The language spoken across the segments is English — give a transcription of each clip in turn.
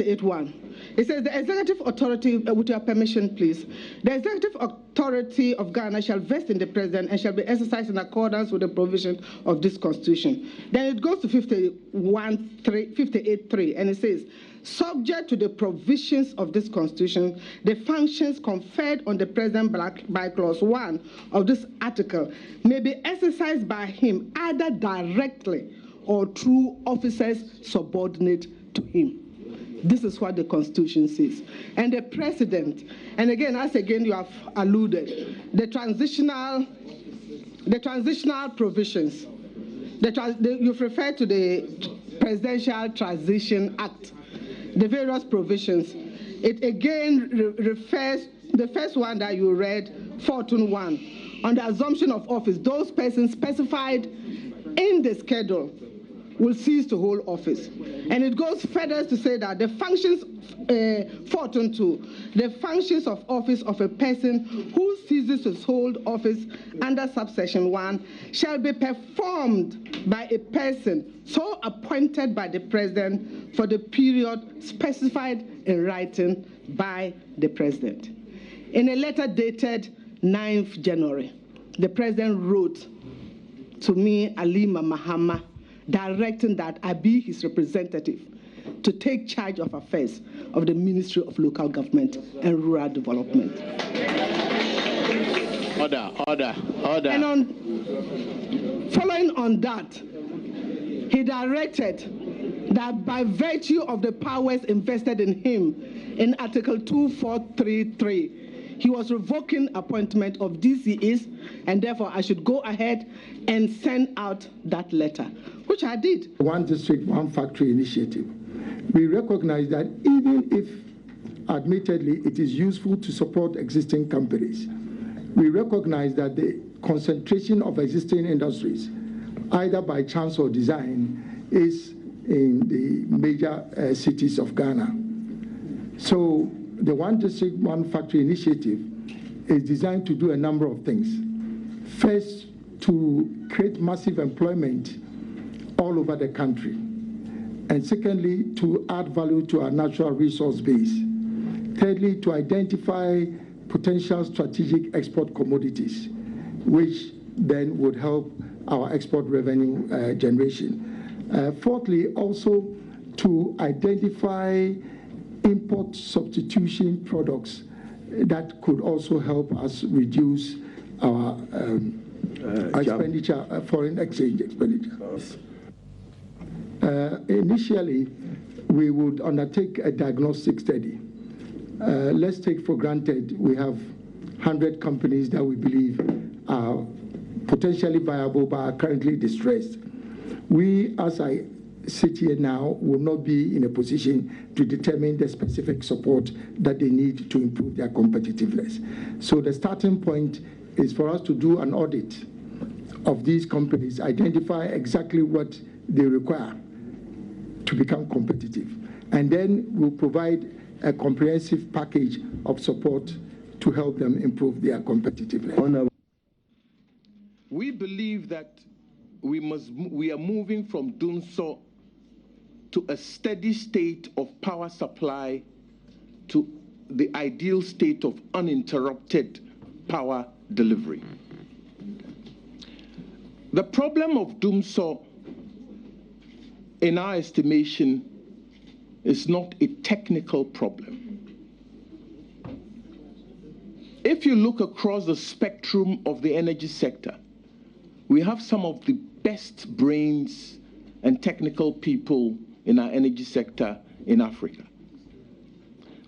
58.1. It says the executive authority, with your permission, please, the executive authority of Ghana shall vest in the president and shall be exercised in accordance with the provision of this constitution. Then it goes to 58.3, and it says, subject to the provisions of this constitution, the functions conferred on the president by clause 1 of this article may be exercised by him either directly or through officers subordinate to him. This is what the Constitution says. And the President, and again, as again you have alluded, the transitional provisions, you've referred to the Presidential Transition Act, the various provisions. It again refers, the first one that you read, 14.1, on the assumption of office, those persons specified in the schedule will cease to hold office. And it goes further to say that the functions, 14.2, the functions of office of a person who ceases to hold office under subsection 1 shall be performed by a person so appointed by the president for the period specified in writing by the president. In a letter dated 9th January, the president wrote to me, Alima Mahama, directing that I be his representative to take charge of affairs of the Ministry of Local Government and Rural Development. Order. And following on that, he directed that by virtue of the powers invested in him in Article 2433, he was revoking appointment of DCEs, and therefore I should go ahead and send out that letter, which I did. One district, one factory initiative. We recognize that even if, admittedly, it is useful to support existing companies, we recognize that the concentration of existing industries, either by chance or design, is in the major cities of Ghana. So the One District, One Factory initiative is designed to do a number of things. First, to create massive employment all over the country. And secondly, to add value to our natural resource base. Thirdly, to identify potential strategic export commodities, which then would help our export revenue generation. Fourthly, also to identify import substitution products that could also help us reduce our expenditure, foreign exchange expenditure. Initially, we would undertake a diagnostic study. Let's take for granted we have 100 companies that we believe are potentially viable but are currently distressed. We, as I sit here now, will not be in a position to determine the specific support that they need to improve their competitiveness. So the starting point is for us to do an audit of these companies, identify exactly what they require to become competitive. And then we'll provide a comprehensive package of support to help them improve their competitiveness. We believe that we are moving from doing so to a steady state of power supply to the ideal state of uninterrupted power delivery. The problem of DUMSO, in our estimation, is not a technical problem. If you look across the spectrum of the energy sector, we have some of the best brains and technical people in our energy sector in Africa.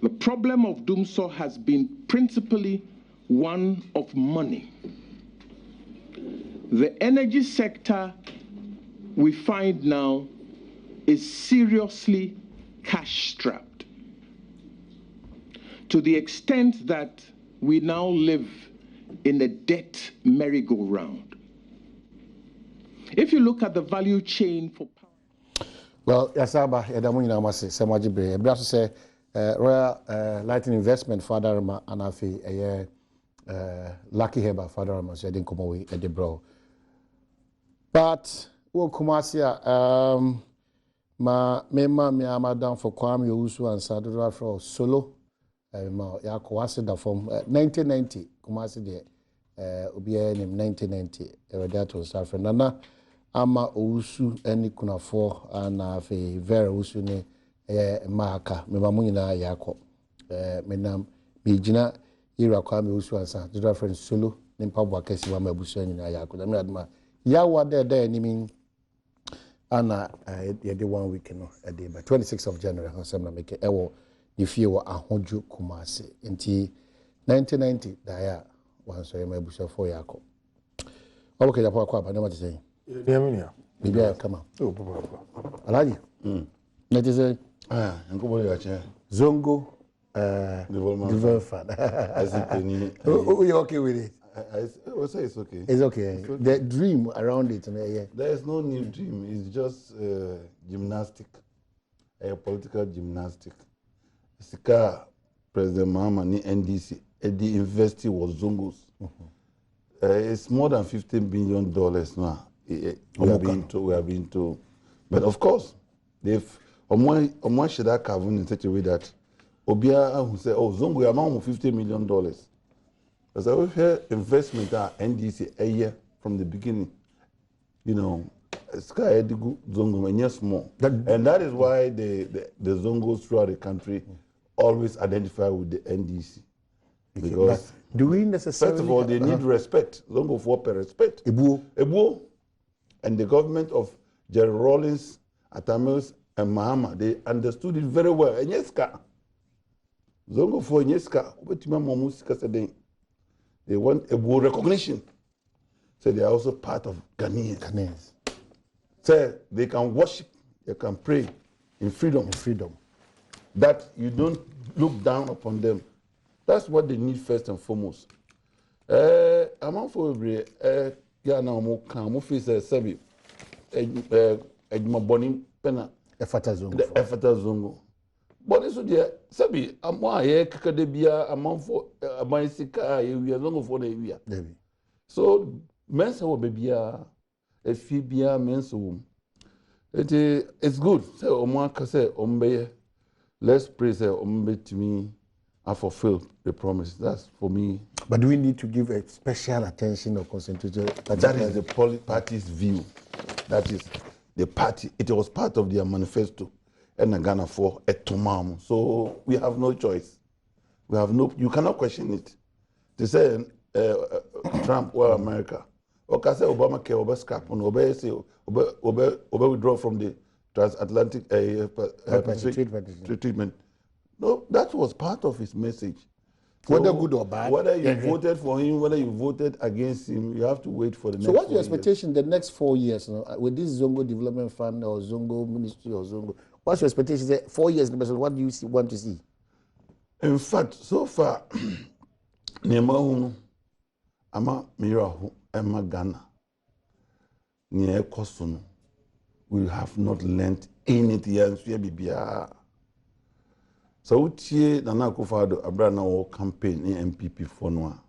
The problem of DUMSO has been principally one of money. The energy sector we find now is seriously cash-strapped to the extent that we now live in a debt merry-go-round. If you look at the value chain for power... Well, Yasaba, Adom Mpensenpensenmu, Semajibre, I also say Royal Lighting Investment for Adom and Afi, Lucky Heba for Adom, so I didn't come away at the bro. But, well, Kumasia, me amadan for Kwame Owusu and Sadura for solo. Ma ya kwase da from 1990 Kumasi de obiya nim 1990 Radiator Safra nana ama Owusu eni kunafo na fe very Owusu ne maaka me ma munyina yakọ menam bijina ira Kwame Owusu and Sadura friend solo ne mpabwa kesi wa mabusu nyina yakọ na me adma ya wa de ni ana yede 1 week no ade by 26th of January hansem na make ewo if you were a Honju Kumasi in 1990, Daya once I am able to for Yako. Okay, the poor I know what to say. Maybe I come out. Oh, Papa. Alaji. That is a Zongo development fund. Oh, you're okay with it? I say it's okay. It's okay. The dream around it. There is no new dream. It's just gymnastic, a political gymnastic. Sika President Mahama ni NDC the university was Zongos. It's more than $15 billion now. We have been told. But of course, they've Omwa should have carved in such a way that Obia who said, "Oh, Zongo amount of $50 million." Because I have heard investment at NDC a year from the beginning. You know, Sky Edigu Zongo and yes more, and that is why the Zongos throughout the country always identify with the NDC. Because do we necessarily? First of all, they need respect. Zongo for respect. Ebuo, and the government of Jerry Rawlings, Atamils, and Mahama, they understood it very well. And yeska, Zongo for yeska, they want Ebuo recognition. So they are also part of Ghanaians. So they can worship, they can pray in freedom. That you don't look down upon them. That's what they need first and foremost. I'm for every Sebi, Boni Pena, Efata Zongo. But this is Sebi, I'm one here, Kakadebia, among for a bicycle, we are long for the year. So, Mensa will be a Fibia Mensa. It's good. So, Omaka say, Ombe. Let's pray that to me and fulfill the promise. That's for me. But do we need to give a special attention or concentration? That is the party's view. That is the party. It was part of their manifesto and Ghana for a tomam. So we have no choice. We have no. You cannot question it. They say Trump or America. Okay, say Obama care over scrap on obey say obey withdraw from the transatlantic treatment. No, that was part of his message. So whether good or bad, whether you voted for him, whether you voted against him, you have to wait for the next. So, what's your expectation the next 4 years with this Zongo Development Fund or Zongo Ministry or Zongo? What's your expectation? 4 years, what do you want to see? In fact, so far, Nema ama Mirahu Emma Ghana, Nye Kosono. We have not learned anything else. So, we Nana Akufo-Addo Abrana or campaign in MPP for no.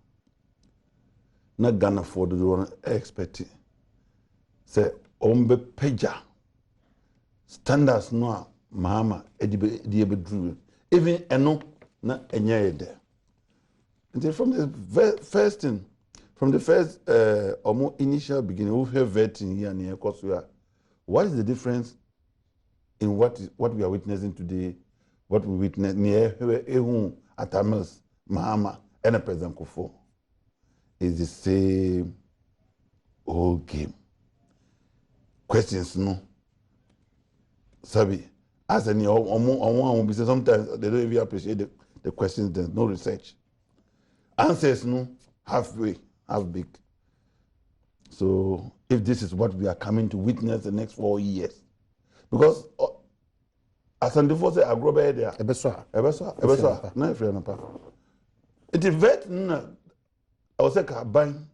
Na Ghana for the one expect. Say, Ombe Peja standards no Mahama Edibe Drew. Even Eno na Enye there. And from the first thing, from the first initial beginning, we have vetting here near Kosovo. What is the difference in what we are witnessing today, what we witness near Ehun, Atamils, Mahama, and President Kufuor? Is the same old game. Questions, no. Sabi, as any one sometimes they don't even appreciate the questions, there's no research. Answers, no, half big. So, if this is what we are coming to witness the next 4 years, because as and before say agrobe there, ebeswa, na free na pa. It is vet na, I was say kabang,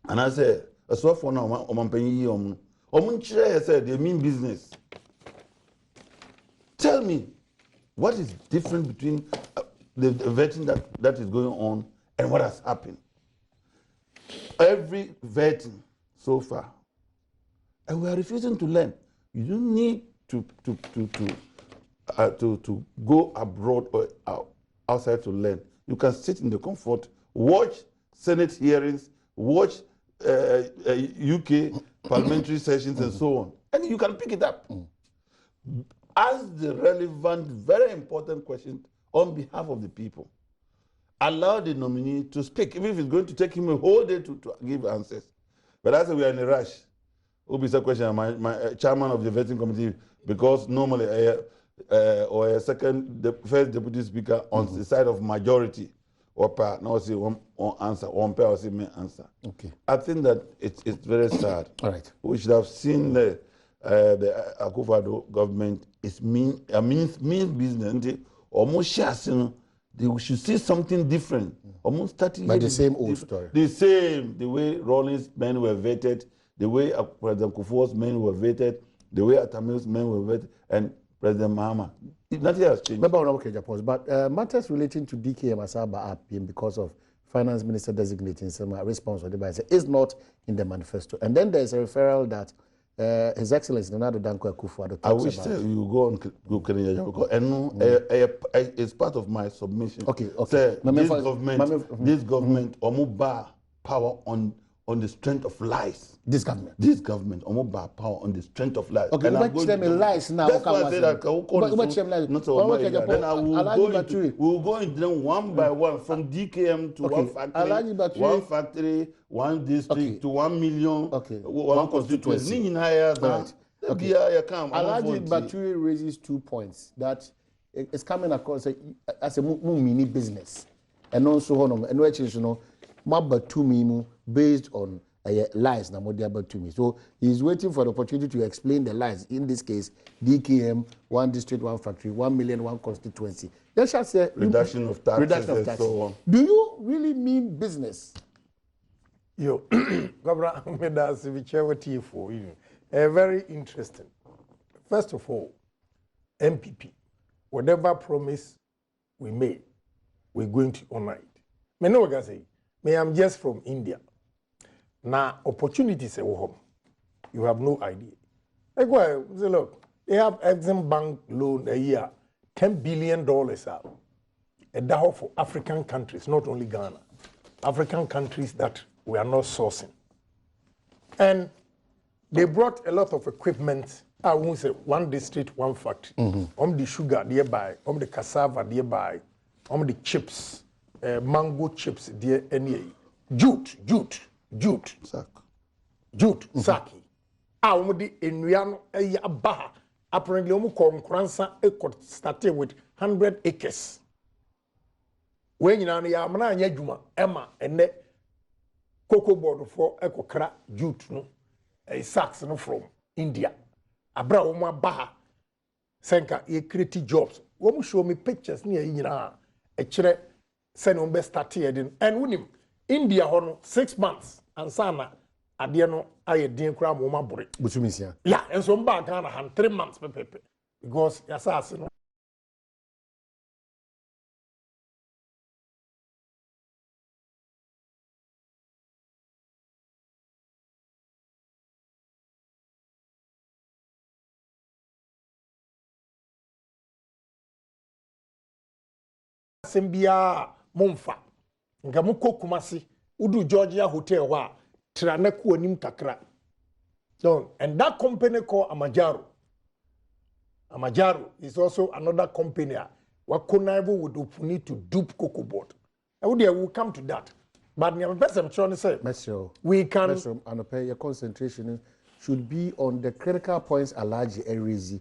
and I say a so for now omampenyi omunchire say they mean business. Tell me, what is different between the vetting that is going on and what has happened? Every vetting so far, and we are refusing to learn. You don't need to go abroad or outside to learn. You can sit in the comfort, watch Senate hearings, watch UK parliamentary sessions and so on, and you can pick it up. Ask the relevant, very important questions on behalf of the people. Allow the nominee to speak, even if it's going to take him a whole day to give answers. But as we are in a rush, will be a question. My chairman of the vetting committee, because normally or a the first deputy speaker on the side of majority, or part now say one answer, one pair or say me answer. Okay. I think that it's very sad. All right. We should have seen the Akufo-Addo government is means business. Almost sharing, they should see something different. Almost starting by the same old story. The way Rawlings men were vetted, the way President Kufuor's men were vetted, the way Atamil's men were vetted, and President Mahama. Nothing has changed. But matters relating to DKM Asaba are because of Finance Minister designating some response or the is not in the manifesto. And then there's a referral that His Excellency Nana Danko Akufo-Addo talks about. I wish you go on Kenya because it's part of my submission. Okay. Say, this government omuba power on the strength of lies. This government omuba power on the strength of lies. Okay, but them lies now. That's why I say that. Then I will go into them one by one from DKM to one factory, one district to 1 million, one constituency. Alhaji Baturi raises 2 points that it's coming across as a mini business, and also based on lies to me. So he's waiting for the opportunity to explain the lies. In this case, DKM, one district, one factory, 1 million, one constituency. Let's just say reduction of taxes and so on. Do you really mean business? Yo, Governor for you. Very interesting. First of all, MPP, whatever promise we made, we're going to honor it. Me know what I say. Me, I'm just from India. Now, opportunities at home. You have no idea. Like, well, say, look, they have Exim Bank loan a year, $10 billion out. And that for African countries, not only Ghana. African countries that we are not sourcing. And they brought a lot of equipment. I won't say one district, one factory. The sugar nearby, the cassava nearby, the chips, mango chips, jute, saki. The Enuano, Baha. Apparently, Kransa started with 100 acres. When you know, Emma, and cocoa board for Ekokra jute, no, a sacks no from India. Abra Baha, Senka, he created jobs. Woman show me pictures near a chere send on best started and with him. India hono 6 months and sana adiano aye din kra mo mabore. Butumisia. Yeah, and so back Ghana han 3 months pepe. Because yasase no Sembia Momfa. Ngamuko Kumasi, Udu Georgia Hotel wa Tranaku Nim Kakra. And that company called Amajaro. Amajaro is also another company what Konaivo would need to dupe cocoa board. I will come to that. But I'm trying to say, we can and pay your concentration should be on the critical points Alhaji Erezi.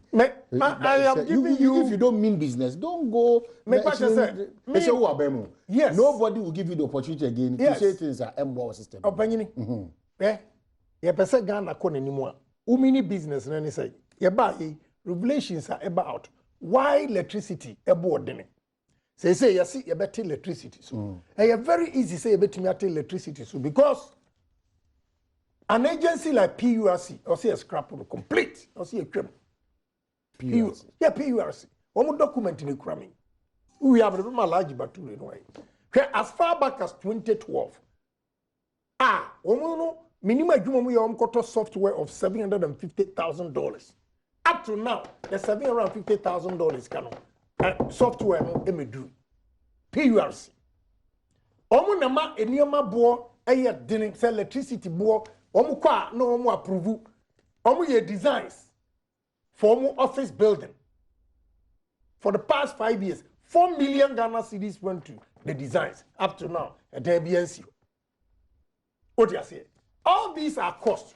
I am giving you. If you don't mean business, don't go. Yes. Nobody will give you the opportunity again to say things are MWA system. Opinion. You person Ghana kon anymore. Mini business na say. You buy revelations are about why electricity aboard. Say you see you better electricity so. And very easy say you better electricity so because an agency like PURC, or see a scrap of complete, or see a crime. PURC. Yeah, PURC. One document in the cramming. We have a large battery anyway. As far back as 2012. Minimum software of $750,000. Up to now, the $750,000 can software no emedru. PURC. Omo nama enioma bo eye dinin say electricity bo omo kwa no omo approve. Omo ye designs for omo office building. For the past 5 years, 4 million Ghana cedis went to the designs up to now at the BNC. What do you say? All these are costs.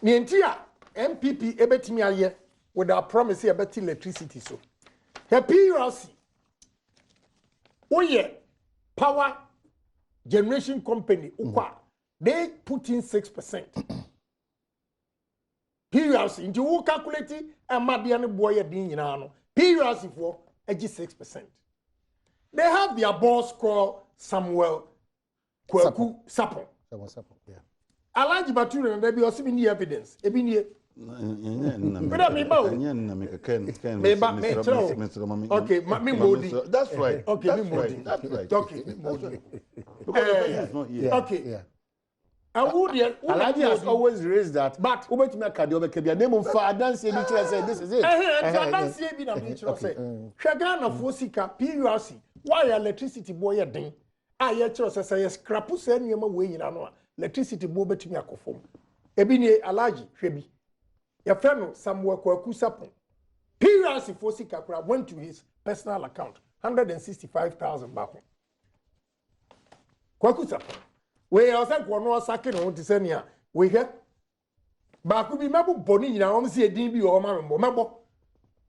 Nientia MPP ebetimi aye with our promise about electricity so. The PURC power generation company they put in 6%. PURC into who calculate a madiane boy din yinano. PURC for 6%. They have their boss called Samuel Kweku Sapon. Yeah. Alaji Bature and there be also any evidence. Ebini. Okay, me modi. That's right. Okay, me modi. That's right. Okay, me modi. Okay. Yeah. And Alaji has always raised that. But who bet me Kadio be name of father say this is it. That's be na me say. Shagana Fosika PURC. Why electricity boy den? Aye chiro say scrap say niam we nyina no electricity boy betimi akofom. Ebi ni Alaji hwebi. Your friend Samuel Kweku Sapon. PURC Fosika went to his personal account 165,000 back. Kweku Sapon. We also no sakin on to send ya. We get back be mabu boni nyina om se edin bi o ma mebo.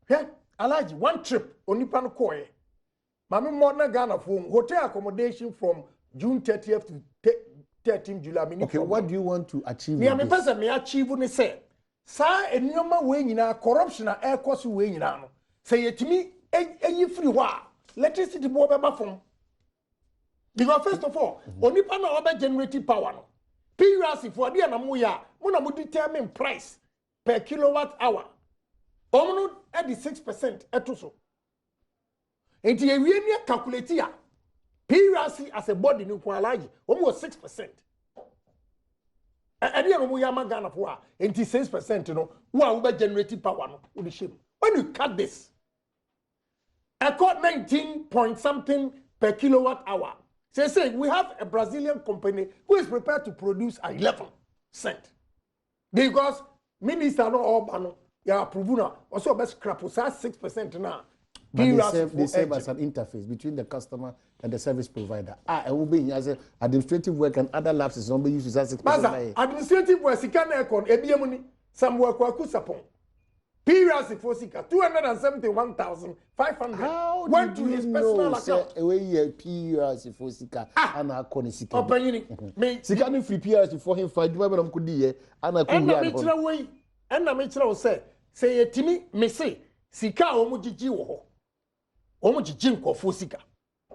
He Alaji one trip onipa no koye. Mami mo na Ghana phone hotel accommodation from June 30th to 13th July. Okay, what do you want to achieve? Me am person me achieve ni say sa enioma we nyina corruption na air cost we nyina no. Say yetimi eyi free ho a electricity bo be ba from. Because first of all, onipa na obe generating power no. PURC for dia na mo ya, mo na mo determine price per kilowatt hour. Omo no at the 6% eto so. Enti e wie ni calculate ya. PURC as a body ni kwa Alaji, omo 6%. E dia no mo ya ma Ghana for a, enti 6% no, wo a obe generating power no, wo dey shame. When you cut this, I got 19 point something per kilowatt hour. Say we have a Brazilian company who is prepared to produce at 11 cents. Because minister no Obano, ya approve na also best scrap 6% now. They serve as an interface between the customer and the service provider. It will be as administrative work and other labs is not be used as 6%. Administrative work, Sikana Econ, Ebiamuni, some work Sapon. PURC for Sika, 271,500 went to his personal account. Away PURC for Sika, and I call it Sika. Sika free PURC for him for the could be and I could and I mentioned say it to me, me say, Sika Omujiji wo. Omujiji for Sika.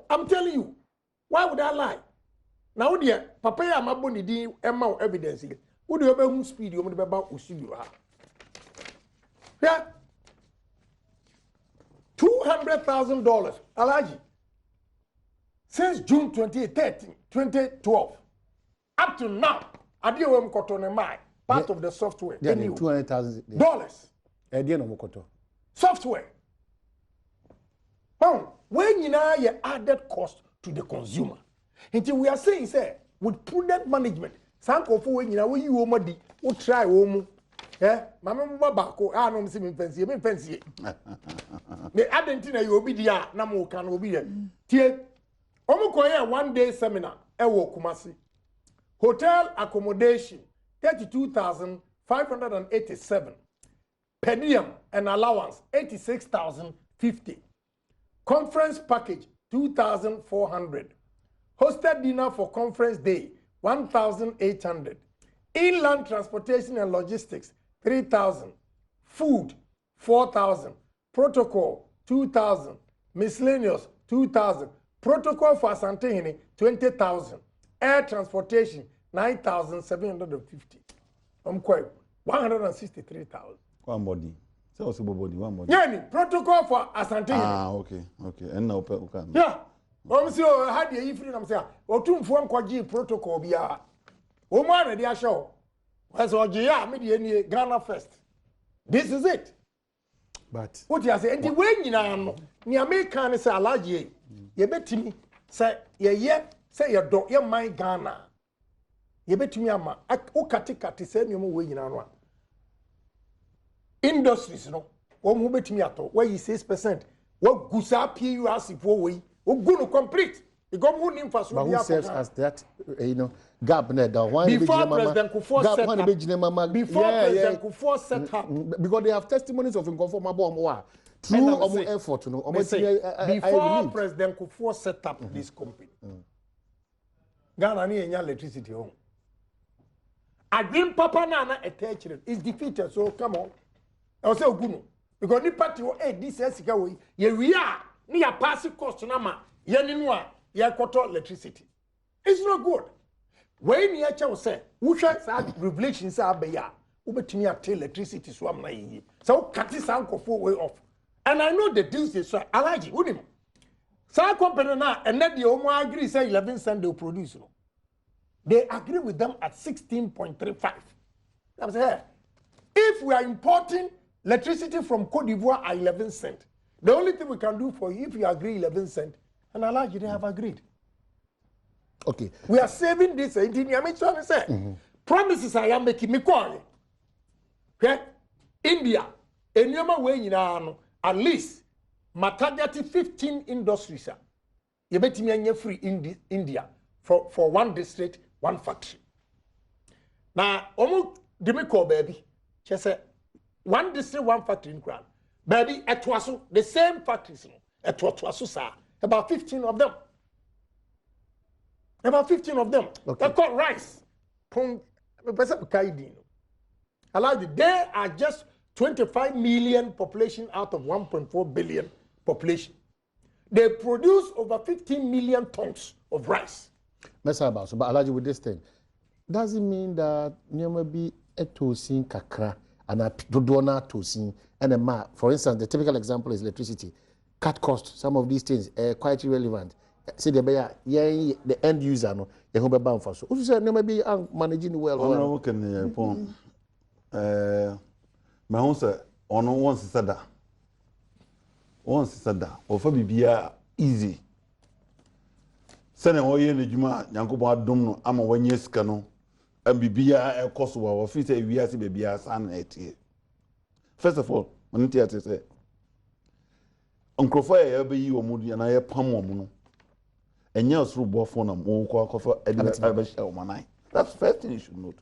I'm telling you, why would I lie? Now, dear, Papa, I'm a bony di amount evidence. Would you ever speed you about Usuyu? Yeah. $200,000, Alaji. Since June 2012, up to now, Adom Kotonemai, part of the software. $200,000. Software. Now, when you know you added cost to the consumer, until we are saying, say, with prudent management, some of when you know you will try home. Yeah, mama mbabako no msi mpensie me adentina you obi dia na mo kan obi ye tie omukoye one day seminar ewo Kumasi hotel accommodation 32,587 per diem and allowance 86,050 conference package 2,400 hosted dinner for conference day 1,800 inland transportation and logistics 3,000, food 4,000, protocol 2,000, miscellaneous 2,000, protocol for Asantehene 20,000, air transportation 9,750. Quite 163,000. One body. So what's body? One body. Yeah, protocol for Asantehene. Okay. And now okay. Yeah. See, had the free them say, or two for one protocol be a woman ready a show. As Ghana first. This is it. But what you say, and the way you know, the American is a large ye. You bet me, say, say your dog, your my Ghana. You bet me, ama, o kati say, you way you know. Industries, no, one who bet me at all, where you 6%. What goes up here, you ask if we, we're going to complete. The government infrastructure. But who serves as that, gap net down? Before President Kufuor set up. Before President Kufuor set up. Because they have testimonies of inconformable through our effort. Before President Kufuor set up this company, Ghana need electricity home. Adom Papa Nana attachment is defeated. So come on. I say Oguno. Because the party will this way. We are near passing cost nama. Yeninwa. Ya quarter electricity. It's not good. When you actually say, who shall revelations are by ya? Ubetimi at electricity swam na yi. So cut this uncle for way off. And I know the deals is so allergy, wouldn't him? Some company now, and then the Omo agree say 11 cents they'll produce. They agree with them at 16.35. I'm saying, if we are importing electricity from Cote d'Ivoire at 11 cents, the only thing we can do for you, if you agree 11 cents, and Allah, they have agreed. Okay. We are saving this. Promises I am making me call. Okay? India, at least, maternity 15 industries. You bet me free in India for one district, one factory. Now, call baby. She said, one district, one factory in Crown. Baby, at Twasu, the same factories. At Twasu, sir. About 15 of them. About 15 of them. Okay. They call rice. They are just 25 million population out of 1.4 billion population. They produce over 15 million tons of rice. But Alaji, with this thing, does it mean that there may be a tosin kakra and a dodona tosin and a ma? For instance, the typical example is electricity. Cut cost. Some of these things are quite irrelevant. See the end user no. You have a bound for so. Who said no maybe managing well. Ono can pon. My own say ono once sada. Once sada. Ofa bibia easy. Sene oye ne djuma Nyankopon adom no ama wanye sika no. Am bibia e koso wa ofi say wiase bibia san etie. First of all, maniti ate say Unkrofo ya be yi omudu na ye pam omu no enye osuru bofo na mo ko akofa edibeshia omanai. That's the first thing you should note.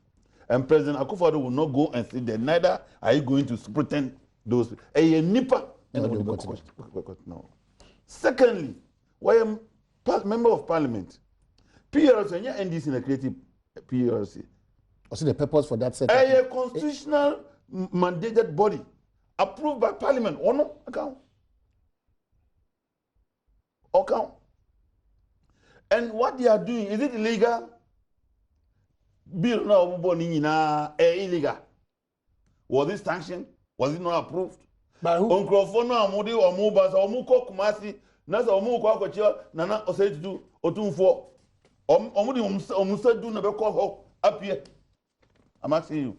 And President Akufo-Addo will not go and sit there, neither are you going to pretend those a nipa no. Secondly, why am member of parliament PRC and NDC in a creative PRC also the purpose for that setup a constitutional mandated body approved by parliament or no account. Okay. And what they are doing, is it illegal? Bill now illegal. Was it sanctioned? Was it not approved? By who? Uncrofono amudi or mobas or muko kumasi, nasa or muko akochia, nana or say to do or 2-4. Omudi omusa do never call up here. I'm asking you.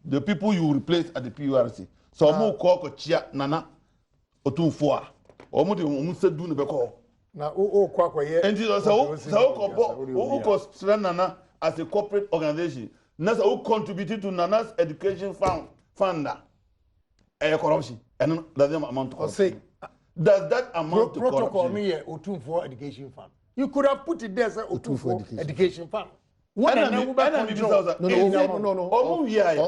The people you replace at the PURC. So muko akochia, nana or 2-4. Omudi omusa do never call. Now, and so Nana as a corporate organization. Nasa who contributed to Nana's education fund. Corruption. And does that amount to corruption? Does that amount to corruption? Protocol me Otum for education fund. You could have put it there as Otum for education fund. No.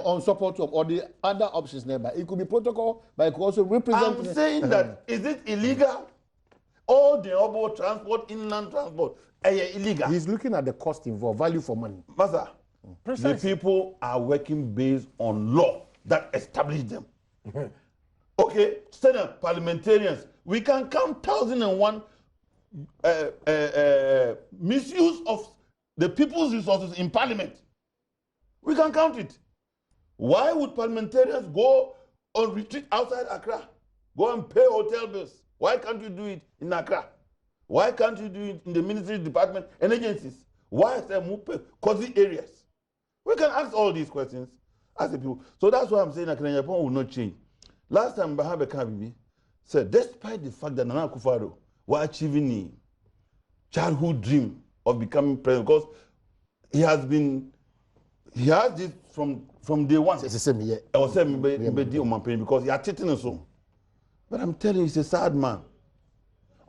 On support of all the other options nearby. It could be protocol, but it could also represent. I'm saying that is it illegal? All the urban transport, inland transport, illegal. He's looking at the cost involved, value for money. Master, the people are working based on law that established them. Okay, Senate parliamentarians, we can count 1,001 misuse of the people's resources in parliament. We can count it. Why would parliamentarians go on retreat outside Accra? Go and pay hotel bills. Why can't you do it in Accra? Why can't you do it in the ministry department and agencies? Why is there more cozy areas? We can ask all these questions. as a people. So that's why I'm saying that Kenya will not change. Last time Bahabe Kabibi said, despite the fact that Nana Akufo-Addo were achieving the childhood dream of becoming president, because he has this from day one. It's the same year. I was saying because he had cheating and so. But I'm telling you, he's a sad man.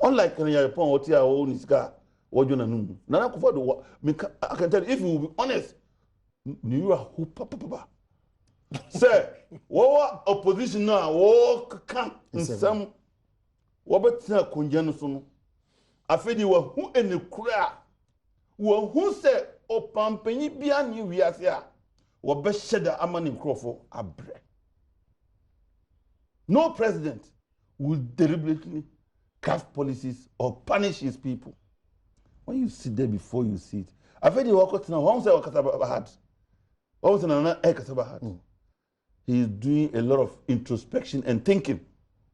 Unlike Kenya Japan, what he own his car, what you know, Nana Akufo-Addo, I can tell you, if you will be honest, you are who papa. Say, what opposition now? What can in some what better conjunction? I feel you were who in the crowd. Who said, O Pampany Bian, you are here. What best shed a man in Crawford a bread. No president will deliberately craft policies or punish his people. When you sit there before you see it, I feel you walk out now. One say, he is doing a lot of introspection and thinking.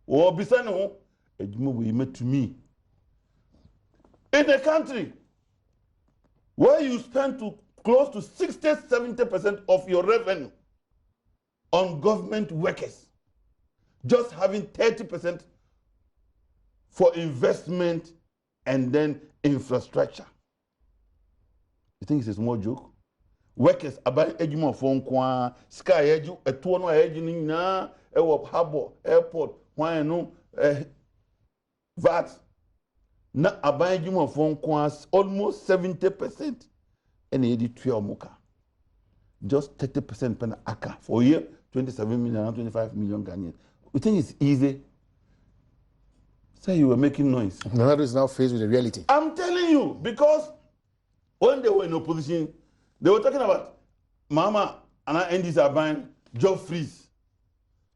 Oh, beside no, it will be made to me. In a country where you spend close to 60-70% of your revenue on government workers, just having 30% for investment and then infrastructure. You think it's a small joke? Workers about ejuma phone kwa sky eju etuo no eju ni na ewo harbor airport wan no VAT na aban ejuma phone kwa almost 70% and edi tuya omuka just 30% pen aka for year 27 million 25 million Ghanaians. You think it's easy? Say you were making noise. Nana is now faced with the reality. I'm telling you, because when they were in opposition, they were talking about Mama and I NDs are buying job freeze.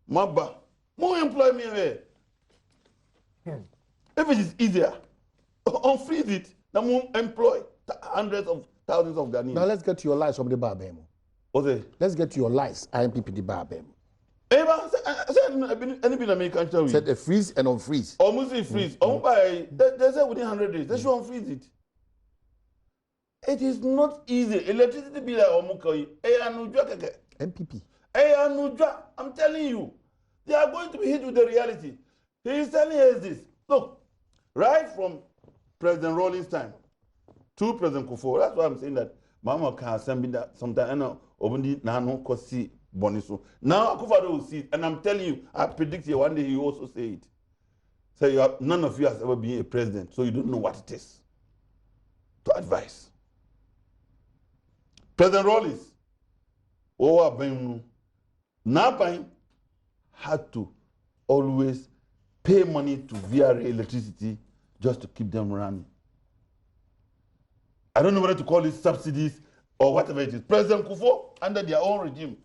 Maba, more employment there. If it is easier, unfreeze it, then more employ hundreds of thousands of Ghanaians. Now let's get to your lies from the Barbem. Okay. Let's get to your lies, IMPP the Barbem. Said a freeze and unfreeze. Almost freeze. They said within 100 days. They should unfreeze it. It is not easy. Electricity bill MPP. I'm telling you, they are going to be hit with the reality. He is telling us this. Look, right from President Rawlings' time to President Kufuor, that's why I'm saying that Mama can send that sometime. Boniso. Now Akufo-Addo will see it, and I'm telling you, I predict you one day he will also say it. Say none of you has ever been a president, so you don't know what it is to advise. President Rawlings, Napan had to always pay money to VRA electricity just to keep them running. I don't know whether to call it subsidies or whatever it is. President Kufuor, under their own regime,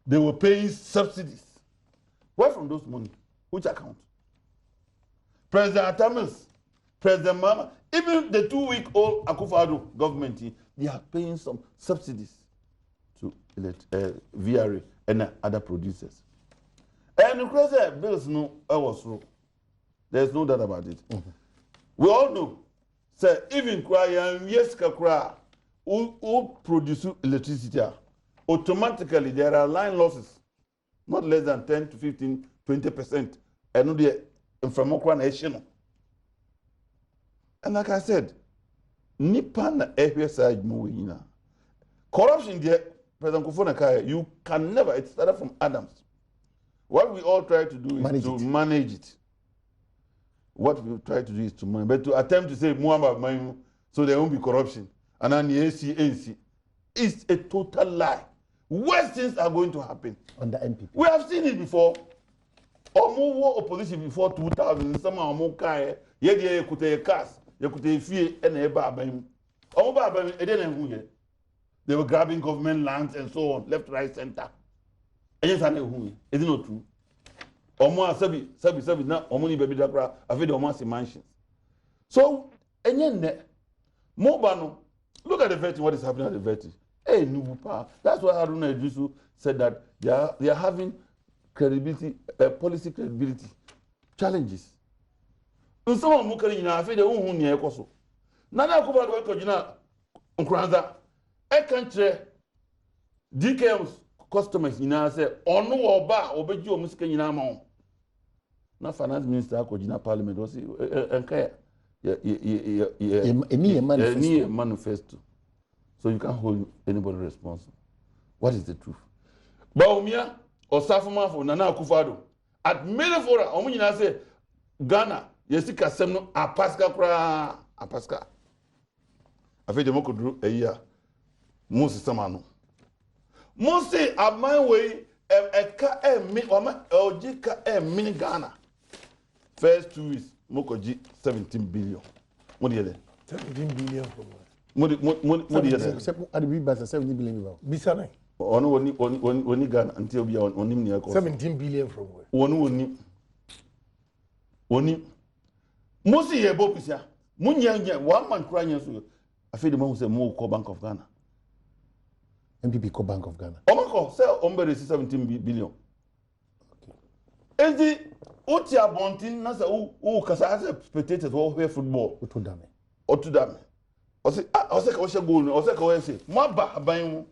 they were paying subsidies. Where from those money? Which account? President Atamis, President Mama, even the 2-week-old Akufo-Addo government, they are paying some subsidies to VRA and other producers. And the crazy bills no was through. There's no doubt about it. Mm-hmm. We all know, say, even cry yes cry who produce electricity. Automatically there are line losses, not less than 10 to 15, 20%. I know the infrastructure nation. And like I said, Nipan every side moving. Corruption there, President Kufuor, you can never, it started from Adams. What we all try to do is to manage it. What we try to do is to manage, but to attempt to say more so there won't be corruption. And then the ANC, it's a total lie. Worse things are going to happen. On the MPP. We have seen it before. More opposition before 2000. Some are more kind. You could take a cast. You could take fear and a bar. They were grabbing government lands and so on, left, right, center. And yes, I know. Is it not true? Or more sabi now, or money baby dakra, I feel the almost mansions. So, and then Mobano, look at the vetting, what is happening at the vetting. Hey, Nubupa. That's why Haruna Idrisu said that they are having credibility, policy credibility challenges. In some of Mukari, I feel the own near Koso. Nana Kuba Kojina Nkranza, a country DKM's customers nyinaa say ono wo ba obeji o musika nyinaa ma wo na finance minister akogina parliament was enka any manifesto so you can't hold anybody responsible. What is the truth? Baumia osafumafo Nana Akufo-Addo at many fora omo nyinaa say Ghana yesika sem no apaska kura apaska afi de mokodru eya mo system no mo say aman we eka mi oma ojika mini Ghana first 2 weeks mokoji 17 billion mo de 17 billion from mo de adi bi 17 billion ba bisa na ono woni Ghana until bia onim ne ekọ 17 billion from where woni mo si ye bopisia mo nya one man kura nya so afi de mo say mo call Bank of Ghana MPP call Bank of Ghana omako say ombere 17 billion enti oti abontin na say o kasa as spectators wo play football otudame o say ka wo she goal no o say ka wo say mo ba aban mu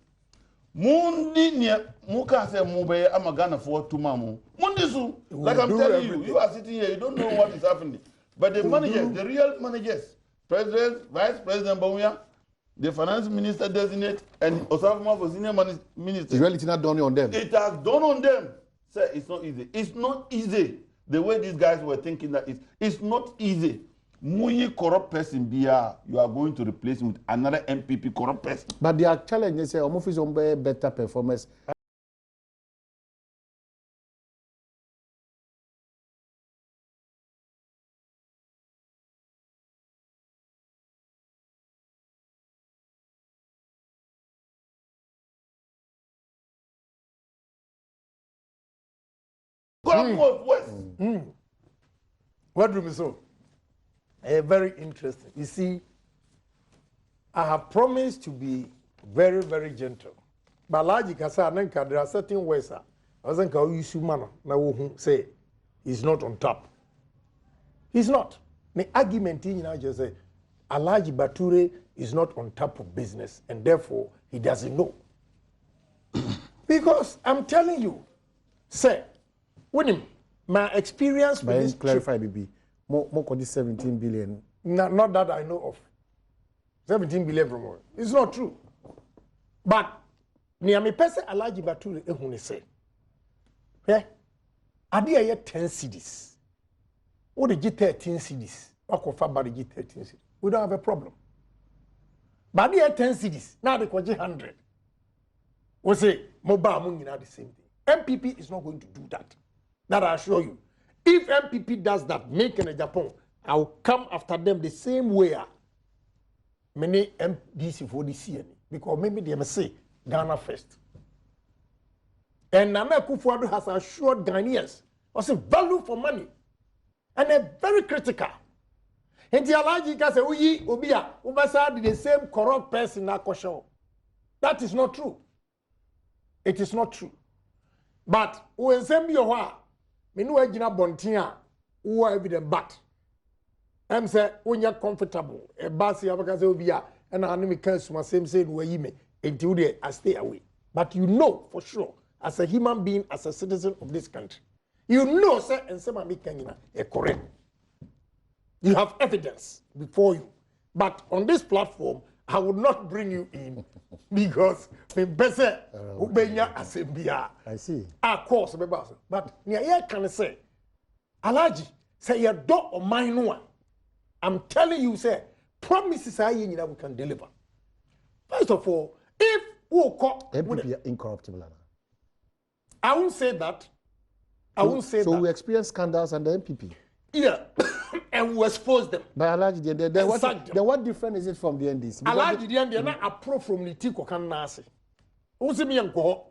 mundi ne muka say mo be ama Ghana for tumamu mundi su like I'm telling you are sitting here, you don't know what is happening, but the managers, the real managers, president, vice president Bawumia, the finance minister designate and Osafuma for senior minister, it's really not done on them. It has done on them. Sir, it's not easy the way these guys were thinking that it's not easy. Muyi corrupt person bia, you are going to replace him with another MPP corrupt person. But their challenge is almost better performance. What do we so? Very interesting. You see, I have promised to be very, very gentle. But logically, there are certain ways. I wasn't going to use man. Now say he's not on top. He's not. The argument in just say Alhaji Bature is not on top of business, and therefore he doesn't know. Because I'm telling you, say, with him, my experience with this clarify, BB. More 17 billion. Not that I know of. 17 billion from where? It's not true. But near me person Alhaji Bature ehune say. Yeah. Adi aye 10 cedis. What the G13 cedis? Wakofa ba the G13 cedis. We don't have a problem. But adi aye 10 cedis. Now they kwaje 100. We say mobile money na the same thing. MPP is not going to do that. That I assure you. If MPP does that, make in Japan, I will come after them the same way. Many MDC for the CN because maybe they may say Ghana first. And Nana Akufo-Addo has assured Ghanaians also value for money, and they're very critical. And the Alhaji can say, "Uyi Obia, Ubasa the same corrupt person na kosho." That is not true. It is not true. But when send me a menu agina bontia who evident but I'm say when you're comfortable a basi abaka say obia and anime can same say no yi me until there I stay away. But you know for sure as a human being, as a citizen of this country, you know sir and say mami kanyina correct. You have evidence before you. But on this platform I would not bring you in because me better ubenya asembia. I see. Of course, but near can say, Alhaji, say your door or mine one. I'm telling you, say, promises I we can deliver. First of all, if we call MPP incorruptible, I won't say that. I won't say that. So we experience scandals under MPP. Yeah, and we expose them. But Alhaji, what different is it from the NDC? Alhaji, they are not approved from the Tiko Kanasi. Who's me and go?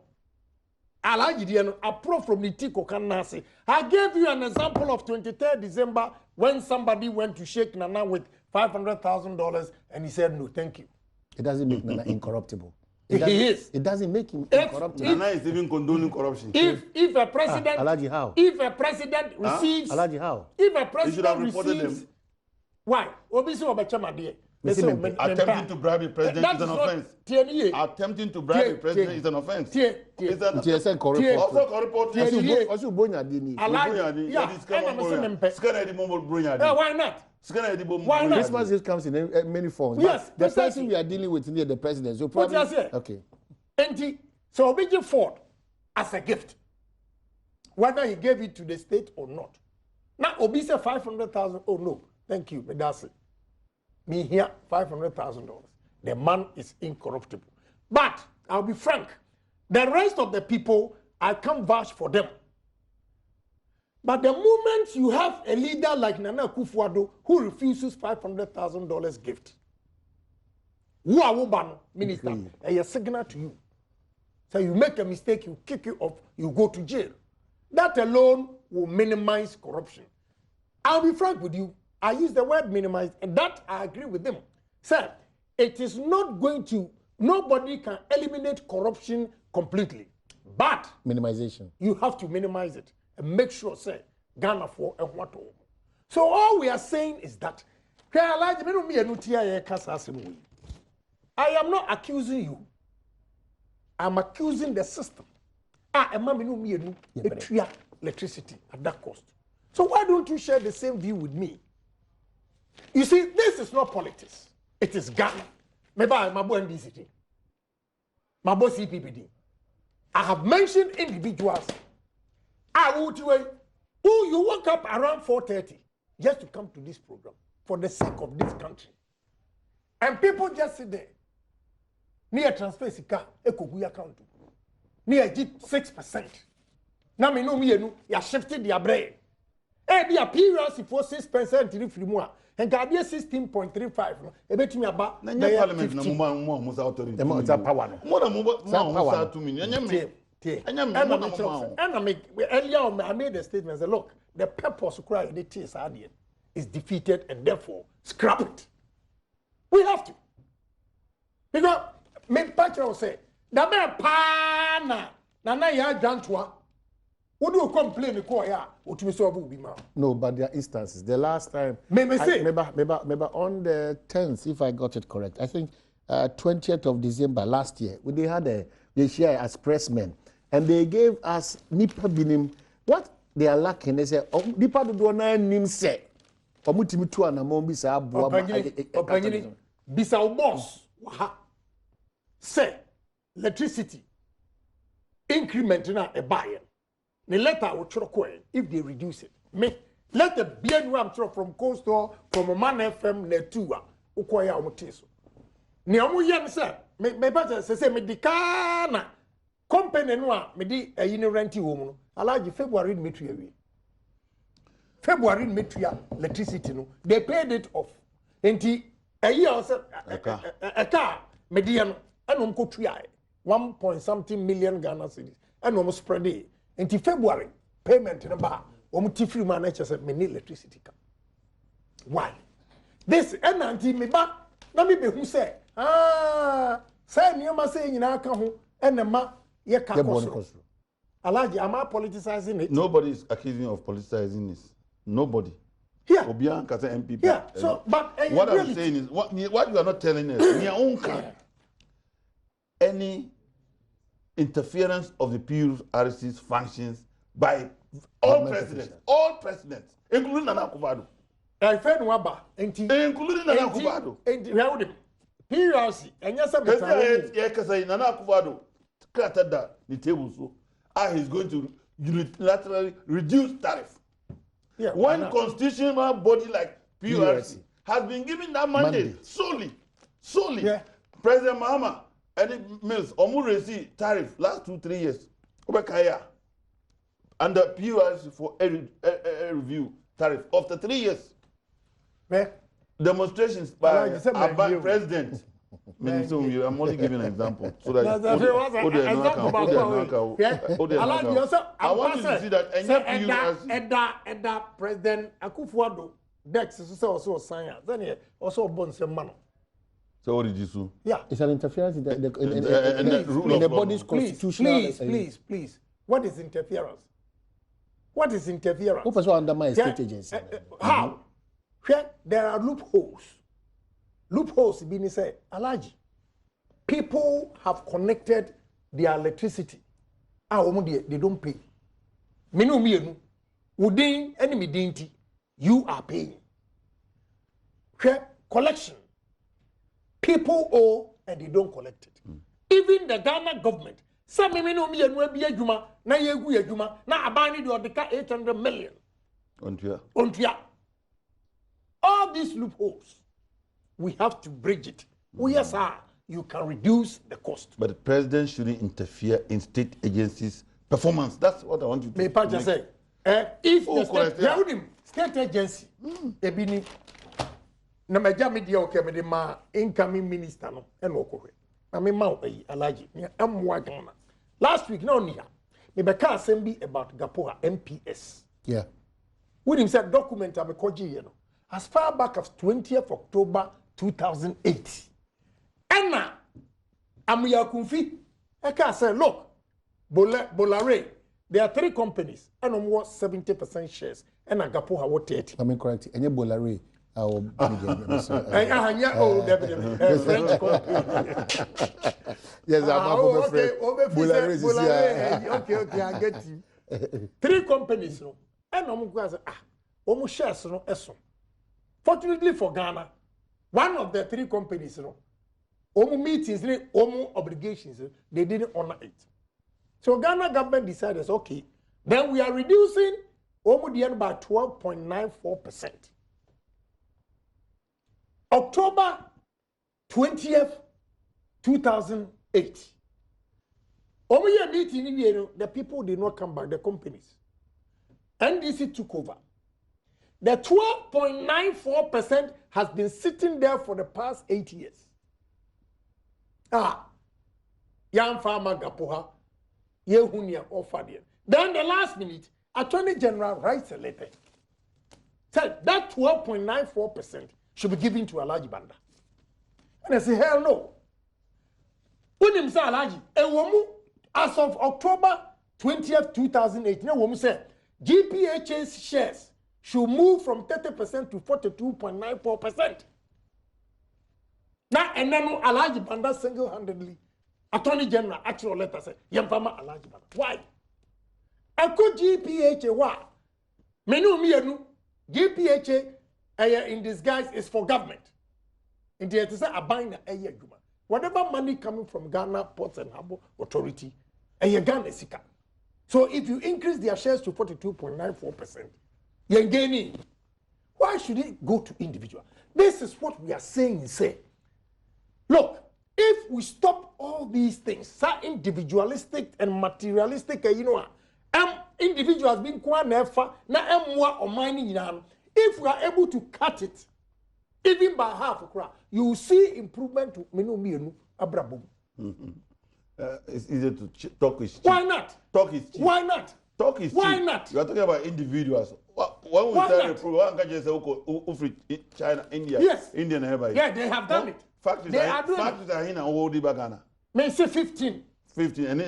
Alhaji, they are not approved from the Tiko Kanasi. I gave you an example of 23rd December when somebody went to shake Nana with $500,000 and he said, no, thank you. It doesn't make Nana incorruptible. It doesn't make him incorruptible. Nana is even condoning corruption. If a president, Alhaji, how? If a president receives, Alhaji, how? If a president receives, them. why? Obisi obechama there. Attempting to bribe the president is an offense. Attempting to bribe the president is an offense. It's a corruption. Also corrupt. Also bonya dini. Why not? Why not? Christmas gift comes in many forms. Yes, the person we are dealing with near the president. So probably okay. And so Obiji Ford as a gift, whether he gave it to the state or not. Now Obi said 500,000. Oh no, thank you, Medasi. Me here $500,000. The man is incorruptible. But I'll be frank, the rest of the people, I can't vouch for them. But the moment you have a leader like Nana Akufo-Addo who refuses $500,000 gift, who are Wobano minister, a signal to you. So you make a mistake, you kick you off, you go to jail. That alone will minimize corruption. I'll be frank with you. I use the word minimize, and that I agree with them. Sir, it is not going to, nobody can eliminate corruption completely. But minimization. You have to minimize it and make sure, say, Ghana for and what all. So all we are saying is that I am not accusing you. I'm accusing the system. Electricity at that cost. So why don't you share the same view with me? You see, this is not politics. It is Ghana. Maybe I'm a NDCT. My boss CPPD. I have mentioned individuals. Who you woke up around 4:30 just to come to this program for the sake of this country. And people just sit there. Near transfer sika ekogu account. Near 6%. Now me no me you shifted their brain. Be a period for 6% in free more. And can be 16.35. No, e betimi aba na parliament na mo musa authority. Mo ta power no. Mo na mo musa to me. Earlier I made a statement and said, look, the purpose of crying the TSRD is defeated and therefore scrap it. We have to. Because me patron say, da be pa na ya dwantwa. Would you complain No, but there are instances. The last time, maybe on the 10th, if I got it correct, I think 20th of December last year, they had they share as pressmen, and they gave us Nipa Binim. What they are lacking, they say, Nipa do na nim say, Omutimi tu anamon bisa abuwa bisa boss say electricity increment na a buyer. The letter will try if they reduce it. Me let the BNU from Coastal from a man FM Netua Ukoya Omotiso. Niamu Yan sir, me better say me dikana company noa me di a renti woman. Alaji February metri. February metri electricity no. They paid it off. Enti a year a car median and go 1 point something million Ghana cedis and almost spread it. Until February, payment in a bar, free man me need electricity. Why? This anti me back. Let me be who say, say me ma say in our and the ma ye Alaji, am I politicizing it? Nobody is accusing you of politicizing this. Nobody. Yeah. Obian Kasa MPP. Yeah. So, but what I'm saying is, what you are not telling us, in your own any interference of the PRC's functions by all presidents, including Nana Akufo-Addo. Including Nana Akufo-Addo. PRC, and yes, Nana Akufo-Addo created that the table so he's going to unilaterally reduce tariff. Yeah, one constitutional body like PRC has been given that mandate solely. Yeah. President Mahama any mills Omuresi tariff last 2-3 years. Obekaya under PRC for a review tariff after 3 years. Demonstrations by our president. I'm only giving an example so that I want you to see that and that President Akufo-Addo Dex is also signed. Then also born some man. So what did you do? Yeah, it's an interference in the body's constitutional. Please. What is interference? What is interference? Who also undermines state agency? How? There are loopholes. loopholes being said, Alaji. People have connected their electricity. They don't pay. Minu mienu, within enemy dinti, you are paying. Collection. People owe and they don't collect it. Even the Ghana government, some minu mienu be juma, na yegu juma, na abani do the 800 million. Ontia. All these loopholes, we have to bridge it. Yes, sir. You can reduce the cost. But the president shouldn't interfere in state agencies' performance. That's what I want you to say. If the state agency, ebini, na meja media okay me ma incoming minister no e no okwe. Na me ma Alaji, me amwa Ghana. Last week no nia. Me be ka asem about Gapoha MPS. Yeah. With him said document am koji ye no. As far back as 20th October 2008. Anna Amuyakunfi, Eka said, look, Bolare, there are 3 companies, and I'm worth 70% shares, and Agapo have what 30. I mean, correct. Any Bolare, French company. Yes, okay, I get you. 3 companies, no, and I'm going to say, almost shares, no, fortunately for Ghana, one of the 3 companies, no. Omu meetings, omu obligations, they didn't honor it. So Ghana government decided, okay, then we are reducing omu the end by 12.94%. October 20th, 2008. Omu year meeting, the people did not come back, the companies. NDC took over. The 12.94% has been sitting there for the past 8 years. Young farmer Gapoha, Yehunia or Fadian. Then the last minute, Attorney General writes a letter. Said that 12.94% should be given to Alaji Banda. And I say, hell no. Unim say Alaji, as of October 20th, 2008, woman said GPHA's shares should move from 30% to 42.94%. Now, and then Alaji Banda single-handedly, Attorney General actual letter said, Yamfama Alaji Banda. Why? Ako GPHA, why? Menu miyanu, GPHA in disguise is for government. And they say a binder a year. Whatever money coming from Ghana Ports and Harbour Authority, a year Ghana sika. So if you increase their shares to 42.94%, you're gaining. Why should it go to individual? This is what we are saying. Look, if we stop all these things, so individualistic and materialistic, individuals being quite never, or mining, if we are able to cut it, even by half a crowd, you will see improvement to Minu Abrabum. It's easy to talk is cheap. Why not? Talk is cheap. Why not? Talk is cheap. Why not? You are talking about individuals. When we tell the program, one can say, China, India, yes. Indian have yeah, they have done it. Factories are in and hold Ghana. May say 15. 15, and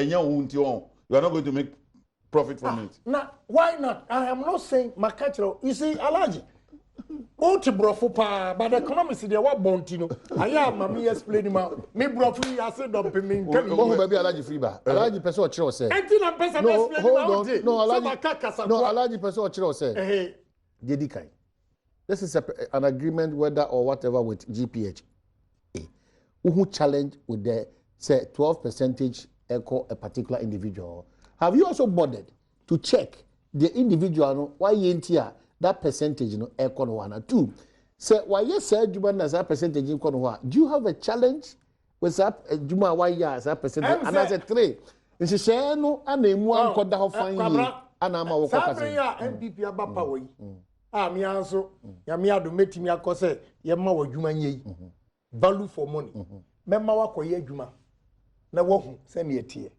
you are not going to make profit from it. Now, why not? I am not saying Makachero. You see, Alaji. But the economics they were bontino. I am mommy explaining me brofu I said don't pay me. Oh, baby, Alaji Freeba. Alaji person what you say? No, hold on. No, Alaji person what you say? Dedikai. This is an agreement, whether or whatever, with GPH. Who challenge with the say 12% echo a particular individual? Have you also bothered to check the individual why here that percentage echo no one? 2. Say why yes sir Juma as that percentage in do you have a challenge with that Juma why as that percentage? And as a 3. Nsi say no anemu ankoda ho fan yi anama wo kokase. Sabria MPP abapa wo yi. Me also ya me ado metimi akose ye ma wo dwuma nye yi. Value for money. Memma wa koye adwuma. Na wo hu se me etie.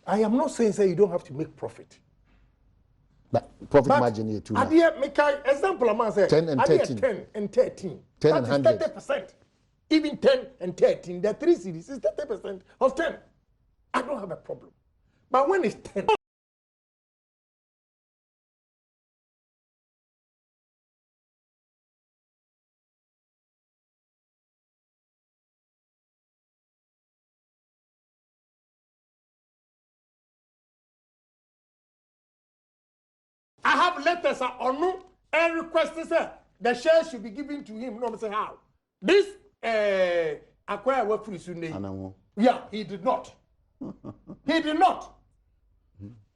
I am not saying say you don't have to make profit. But profit margin here too. Adie make example am say 10 and 13. 10 and 13. 10 and 100. 30%. Even 10 and 13, the 3 cities is 30% of 10. I don't have a problem. But when it's 10 have letters on no and requested the shares should be given to him. No, say how. This acquire work for Sunday. Yeah, he did not. He did not.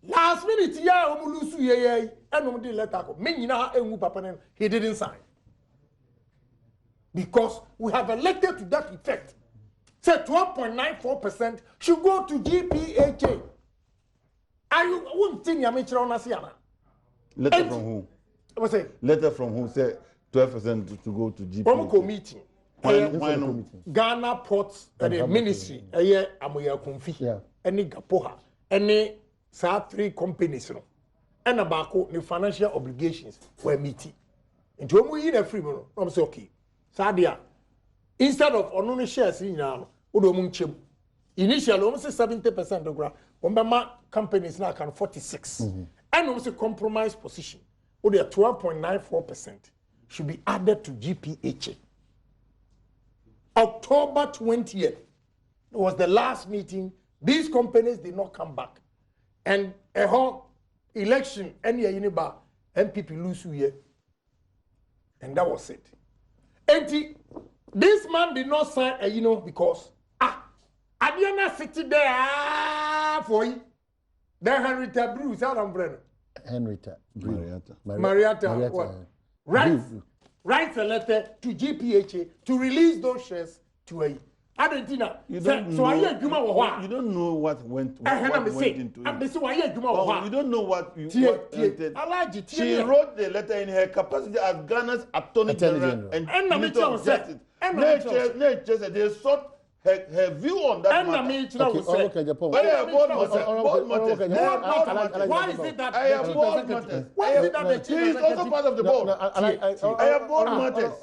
Last minute, yeah, Omulusu ye and the letter. He didn't sign. Because we have elected to that effect. Say 12.94% should go to GPHA. I won't think Yamichron. Letter from who? What's it? Letter from who said 12% to go to GPHA. Promoco meeting. Why no? Ghana Ports Ministry, a year Amoya Confi, any Gapoha, any 3 companies, and about the financial obligations were meeting. And when we in a free mono, I'm so okay. Sadia, instead of on shares in now, Udomunchim, initially almost 70% of ground, Ombama companies now can 46, and almost a compromise position, or 12.94% should be added to GPHA. October 20th was the last meeting. These companies did not come back. And a whole election, any uniba, MPP lose year. And that was it. And this man did not sign a because Adiana City there for you. Then Henrietta Bruce, Adam Brenner. Henrietta. Marietta. Writes a letter to GPHA to release those shares to a Argentina. You don't know what went into it. You don't know what entered. She wrote the letter in her capacity as Ghana's Attorney General and Minister of Justice. They sought her view on that matter. Why is it that I have board matters? He is also part of the board. I have board matters.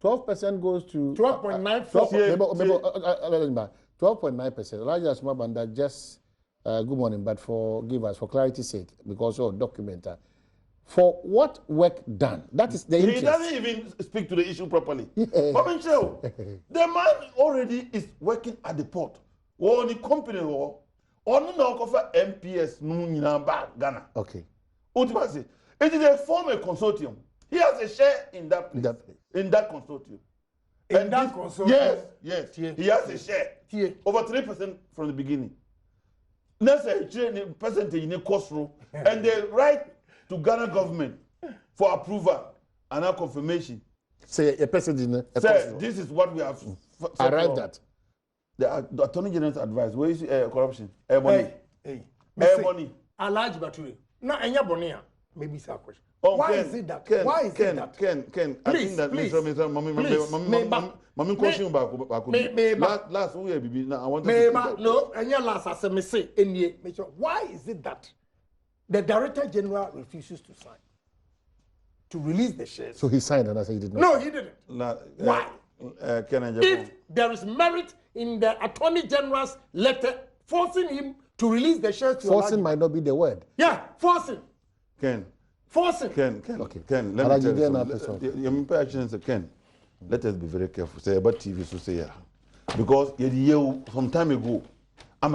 12% goes to 12.94. 12.9%. Elijah Smabanda, just good morning, but give us for clarity's sake, because of documenter. For what work done? That is the interest. He doesn't even speak to the issue properly. The man already is working at the port or the company or on the MPS Ghana. Okay. Ultimately, it is a former consortium. He has a share in that place. In that consortium. Yes. He has a share. Over 3% from the beginning. That's a percentage in the cost room. And they write to Ghana government for approval and confirmation. Say a percentage in a this is what we have arrived at. The Attorney General's advice. Where is corruption? Air money. Air money. A large battery. Now, any bonia. Maybe it's a question. Why is it that? Ken, Why is it that? Ken, I think that Mami question back. Last week, I want to. No, and your last, as I may say, why is it that the Director General refuses to sign to release the shares? So he signed and I said he did not. No, he didn't. Why? If there is merit in the Attorney General's letter forcing him to release the shares to forcing might not be the word. Yeah, forcing. Forcing. Ken, let me tell you Ken, let us be very careful. Say about TV, so say because some time ago, I'm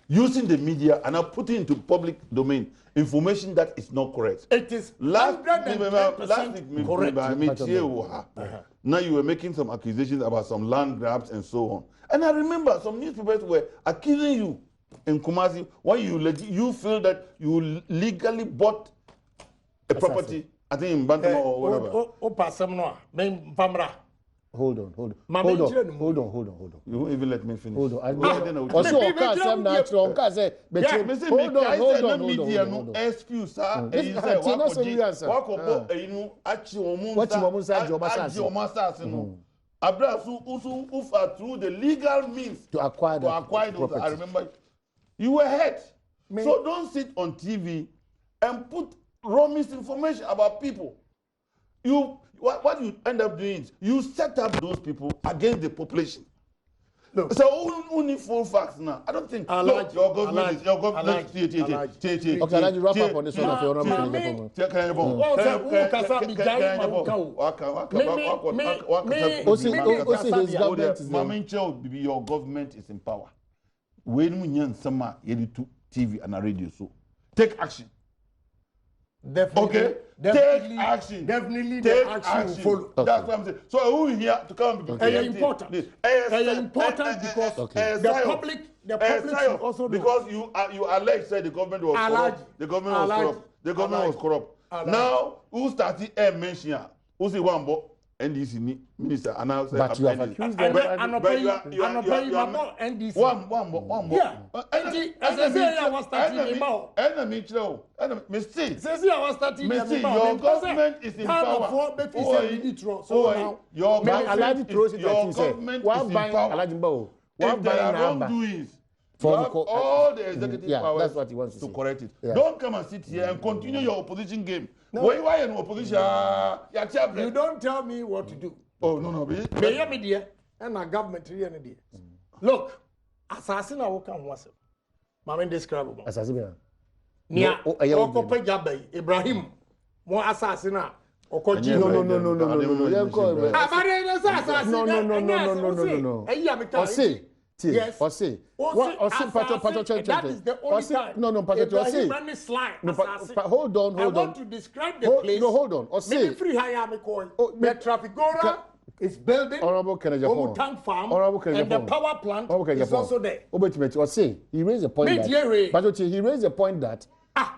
using the media and I'm putting into public domain information that is not correct. It is 110% correct. Now you were making some accusations about some land grabs and so on. And I remember some newspapers were accusing you in Kumasi when you feel that you legally bought a property, I think in Bantama or whatever. Hold on. You won't even let me finish. Hold on. Also, excuse, through the legal means to acquire those. I remember you were hurt. So don't sit on TV and put wrong misinformation about people. What you end up doing is you set up those people against the population. Look. So only full facts now. I don't think your government is Okay, I'll wrap up on this one. Your government is in power. When we need some TV and a radio, so take action. Definitely, Okay, definitely, take action. Definitely, take the action will follow. Okay. That's what I'm saying. So who here to come and They are important. They are important because the public should also know. Because you allege said the government was corrupt. The government was corrupt. The government was corrupt. Now who started mention? Who say one boy? NDC minister announced. But you have accused them. But you are NDC. One. Yeah. Enemy Mistake. Your government is in power. Your government is in power. If there are wrongdoings, you have all the executive powers that's what he wants to correct it. Yeah. Don't come and sit here and continue your opposition game. Why in opposition? You don't tell me what to do. Oh, no. Media and our government here. Look, assassin I walk on once. Mama describe. Assassin. Nia Okope Jabe Ibrahim. More assassin. No. Yes. Or say. That is the only time. No, hold on. I want to describe the place. No, hold on. Or say. Free hire me call. The traffic gora is building. Honorable Kennedy tank farm. And the power plant is also there. Or say he raised a point that.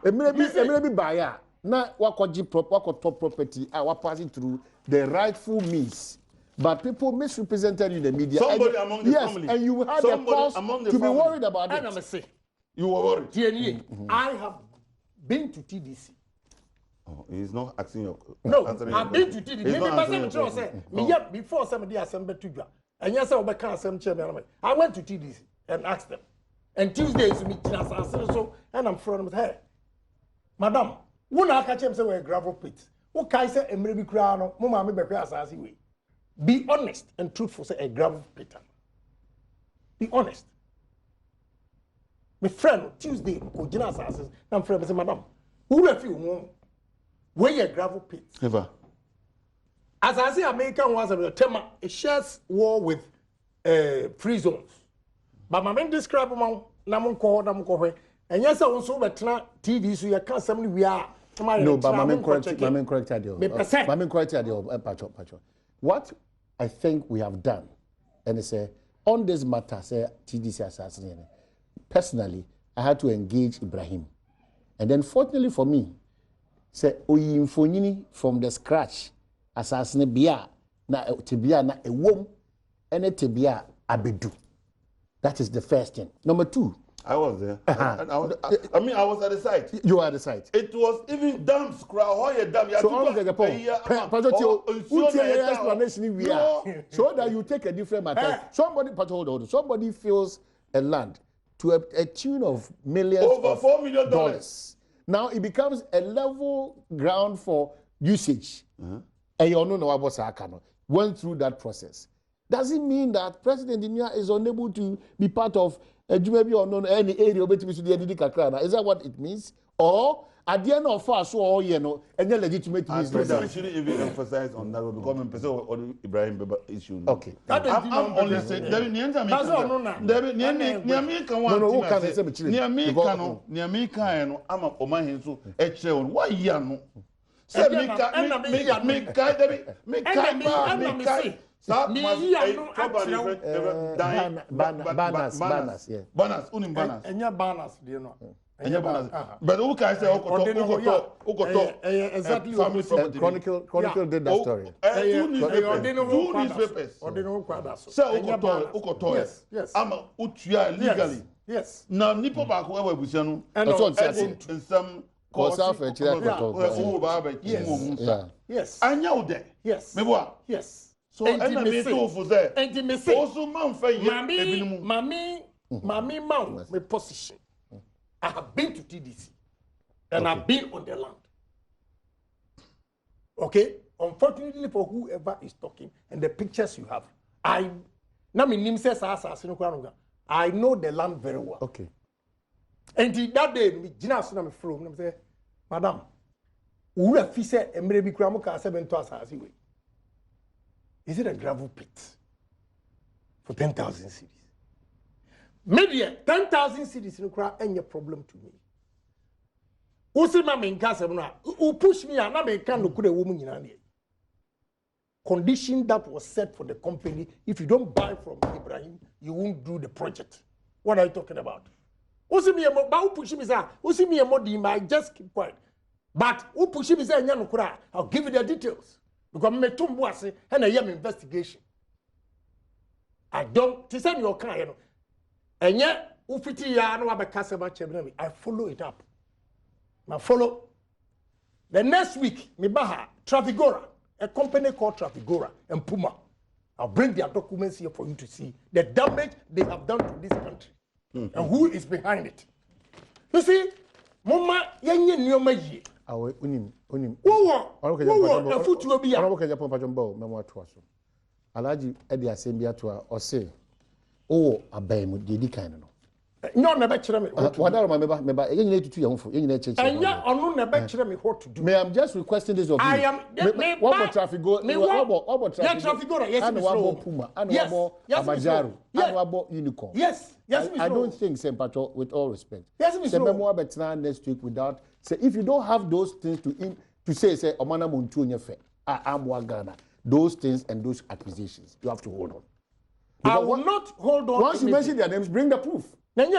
Maybe buyer. Now what top property are passing through the rightful means. But people misrepresented you in the media. Somebody among the family. Yes, and you had the cause to be worried about it. And I'm say, you were worried. TNA, I have been to TDC. Oh, he's not asking your. No, I've been to TDC. Maybe before somebody assembled to you. And yes, I went to TDC and asked them. And Tuesday is meeting us, and I'm from her. Madam, when I catch him say we're gravel pit. What can I say? Maybe crown, Mama, maybe as we. Be honest and truthful. Say a gravel pit. Be honest. My friend Tuesday, Ojina assassins. I'm friend say, Madam, who refuse where a gravel pit? Never. As I say, American was a tema. It shares war with free zones. But my men describe them. Namun and yes, I also but TV so you can't say we are. No, but my men correct what I think we have done, and say on this matter, say TDC assassination. Personally, I had to engage Ibrahim, and then fortunately for me, say Oyinfonini from the scratch assassinate bia na tibia na ewom, and tibia abedu. That is the first thing. Number two. I was there. I was at the site. You were at the site. It was even dams. So so that you take a different matter. Somebody fills a land to a tune of millions over $4 million. Now it becomes a level ground for usage. Went through that process. Does it mean that President Inia is unable to be part of maybe or no any area to the is that what it means? Or at the end of fast or any legitimate means? We shouldn't even emphasize on that because or Ibrahim issue. Okay. I'm only saying Banners, yeah. Banners, unim banners. Enya banners, do you know? Enya banners. But who can say exactly family property? Chronicle did that story. Two newspapers. Say Ukoto. Yes. I'm utuya legally. Yes. Now nipo ba ko ewe busia no. And some Yes. Anya ude. Yes. Meboa. Yes. So enemy to for there. Intimacy. Also man fa ye ebinumu. Mami man my position. I have been to TDC and I've been on the land. Okay? Unfortunately for whoever is talking and the pictures you have, I know the land very well. Okay. And that day, me jina so na me from me say, Madam, who have said emre bi kura mo ka 7 to asase we. Is it a gravel pit for 10,000 cities? Maybe 10,000 cities no cry any problem to me. Usi ma me nka asem no a, u push me a na me kan no kure wo mu nyina ne. Condition that was set for the company, if you don't buy from Ibrahim, you won't do the project. What are you talking about? Usi me mo ba u push me say, usi me mo di ma just keep quiet. But u push me say nya no kura, I'll give you the details. Because me tumbo ase and I am investigation. I don't to send your car, you know. And yet, ufiti ya no abekase ba chebna I follow it up. I follow. The next week, me baha Trafigura, a company called Trafigura and Puma. I'll bring their documents here for you to see the damage they have done to this country and who is behind it. You see, Mama yenye nyoma yi. Awe unim. Wo e futu obi ya. Ono bokeja pon pajombo memo ato aso. Alaji edi asem bi ato a ose. O aban mu de di kan no. No na be kire me. Wadaro meba yenye tutu ya hofo yenye cheche. Enya onu na be kire me what to do. Me I'm just requesting this of you. I am what about traffic go? What traffic go? Yes, and wabo Puma and wabo Abajaru and wabo Unicorn. Yes, I don't think St. Patrick, with all respect. Yes, Mr. The memoir betina next week without say if you don't have those things to say Omana Muntu nyefe Amwa Ghana, those things and those accusations you have to hold on. Because I will not hold on. Once you mention their names, bring the proof. You see,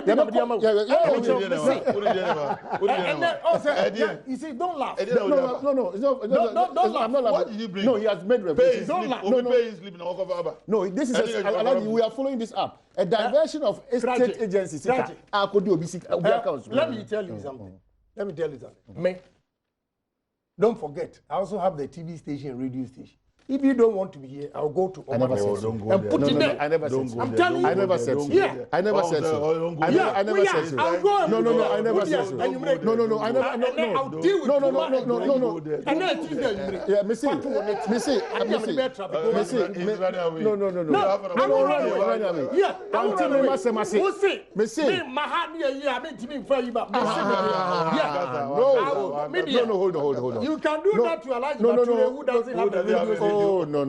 don't laugh. No, it's not. Don't laugh. I'm not laughing. What did you bring? No, he has made references. Don't laugh. No, this is we are following this up. A diversion of state agencies. Let me tell you something. Me, don't forget, I also have the TV station, radio station. If you don't want to be here, I'll go to Omar and put it there. I never said so. I'm telling you. I never said so. Yeah. I never said so. I never said so. I'll go and No, I never said so. No, I never. No. I'll deal with No. And then it's there. Yeah, Missy. No. Yeah. Missy. No, hold on. You can do that to Elijah who doesn't have the radio. Oh, no. I'm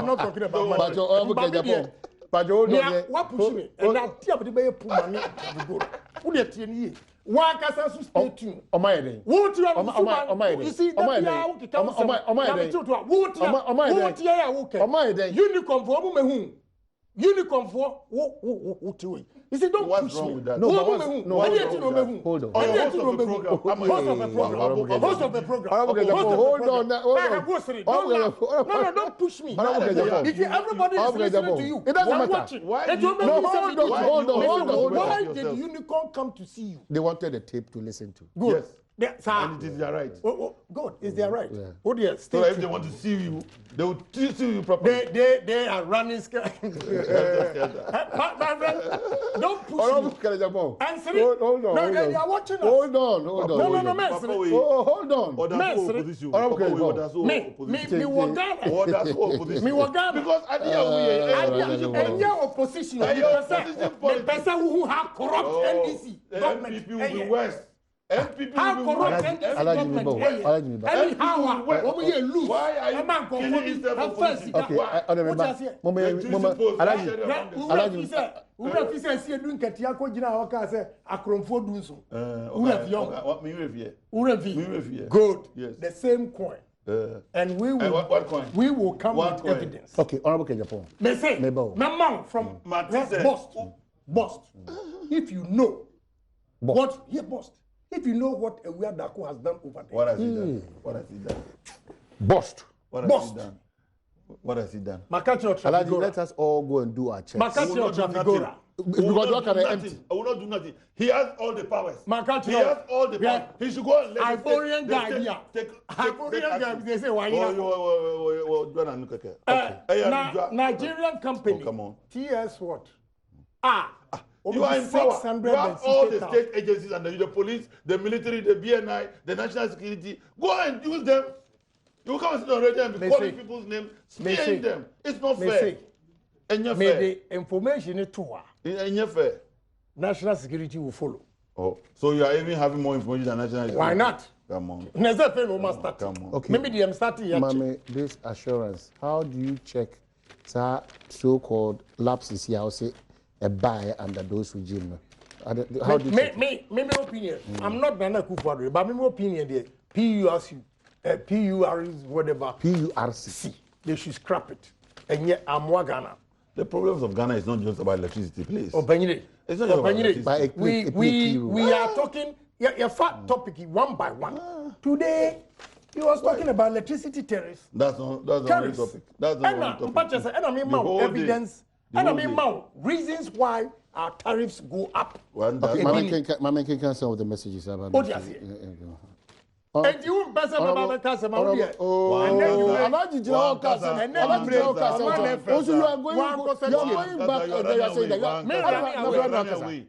not talking about money. But what push me? And I tell you, the Puma, who they tell you? Why can't I stay tuned? On my day. What you have? You see, unicorn for whom? Unicorn for what do we? You see, don't what's push wrong me. with that? No, Hold on. Host of the program. No, don't push me. If everybody is listening to you, it doesn't matter. Watching. Why did Unicorn come to see you? They wanted a tape to listen to. Good. Yes. And it is their right. God, is their right. Yeah. Oh dear, So if they want to see you, they will see you properly. They are running scared. My friend, don't push me. Answer it. Hold on. No, they are watching us. Hold on. No, man. Hold on. Me Wagana. Because at the end, and your opposition, the person who have corrupt NDC government. NPP will be worse. NPP How will be corrupt worse. NDC government? Anyhow, what will you lose? Why are you killing yourself for politics? Okay, I remember. Wura fi say see edu nkatia ko gina ho ka say akromfo du nso. Wura fi. Good. Yes. The same coin. And we will what coin? We will come What with coin? evidence. Okay, Honorable Kejapon. Me say, Mama from Bust. If you know what Bust. If you know what Ewia Dako has done over there. What has he done? What has he done? Bust. What has he done? What has he done? Alaji, let us all go and do our checks. Because what can I empty? I will not do nothing. He has all the powers. He has all the powers. He should go and let Ivorian guy here. Ivorian guy, they say why Nigerian company. Oh, come on. TS what? You are in power. You have all the state agencies under you, the police, the military, the BNI, the national security. Go and use them. You come and sit on radio and be calling people's names, smearing them. It's not fair. May the information to fair. National security will follow. Oh, so you are even having more information than national security? Why not? Come on. Come on. Okay. Maybe the starting here. Mame, this assurance, how do you check so-called lapses here? I'll say a buy under those regime. How do you take it? My opinion. I'm not Nana Akufo-Addo, but my opinion there. PURC, whatever. PURC. They should scrap it. And yet, I'm Ghana. The problems of Ghana is not just about electricity, please. It's not just about electricity. We are talking, fat topic one by one. Today, he was talking about electricity tariffs. That's the only topic. That's the only topic. And I mean, evidence. And I mean, reasons why our tariffs go up. Mama can cancel all the messages about. And you better about Casa Maria. And then you are not the Casa, and then also you are going back.